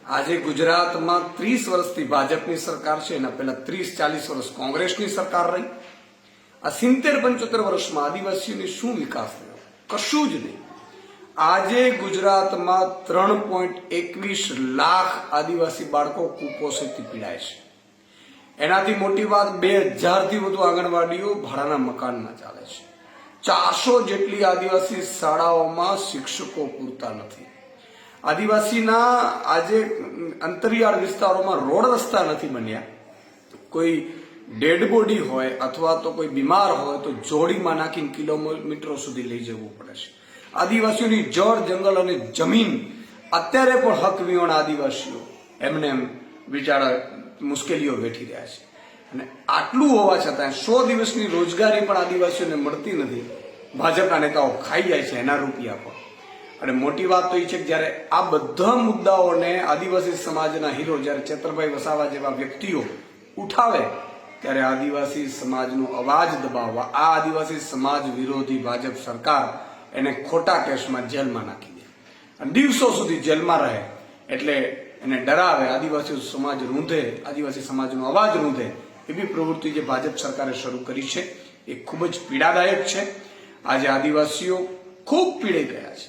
આજે ગુજરાતમાં 30 વર્ષથી ભાજપની સરકાર છે, એના પહેલા 30-40 વર્ષ કોંગ્રેસની સરકાર રહી. આ 70-75 વર્ષમાં આદિવાસીઓની શું વિકાસ થયો? કશું જ નહીં. આજે ગુજરાતમાં 3.21 લાખ આદિવાસી બાળકો કુપોષણથી પીડાય છે. એનાથી મોટી વાત 2000થી વધુ આંગણવાડીઓ ભાડાના મકાનમાં ચાલે છે. 400 જેટલી આદિવાસી શાળાઓમાં શિક્ષકો પૂરતા નથી. આદિવાસીના આજે અંતરિયાળ વિસ્તારોમાં રોડ રસ્તા નથી બન્યા. કોઈ ડેડ બોડી હોય અથવા તો કોઈ બીમાર હોય તો જોડીમાં નાખીને કિલોમીટરો સુધી લઈ જવું પડે છે. આદિવાસીઓની જળ, જંગલ અને જમીન અત્યારે પણ હક વિહોણા આદિવાસીઓ એમને બિચારા મુશ્કેલીઓ વેઠી રહ્યા છે. અને આટલું હોવા છતાં 100 દિવસની રોજગારી પણ આદિવાસીઓને મળતી નથી. ભાજપના નેતાઓ ખાઈ જાય છે એના રૂપિયા પણ. અને મોટી વાત તો એ છે કે જ્યારે આ બધા મુદ્દાઓને આદિવાસી સમાજના હીરો જ્યારે ચેતરભાઈ વસાવા જેવા વ્યક્તિઓ ઉઠાવે ત્યારે આદિવાસી સમાજનો અવાજ દબાવવા આ આદિવાસી સમાજ વિરોધી ભાજપ સરકાર એને ખોટા કેસમાં જેલમાં નાખી દે અને દિવસો સુધી જેલમાં રહે. એટલે એને ડરાવે, આદિવાસી સમાજ રૂંધે, આદિવાસી સમાજનો અવાજ રૂંધે એવી પ્રવૃત્તિ જે ભાજપ સરકારે શરૂ કરી છે એ ખૂબ જ પીડાદાયક છે. આજે આદિવાસીઓ ખૂબ પીડાઈ ગયા છે.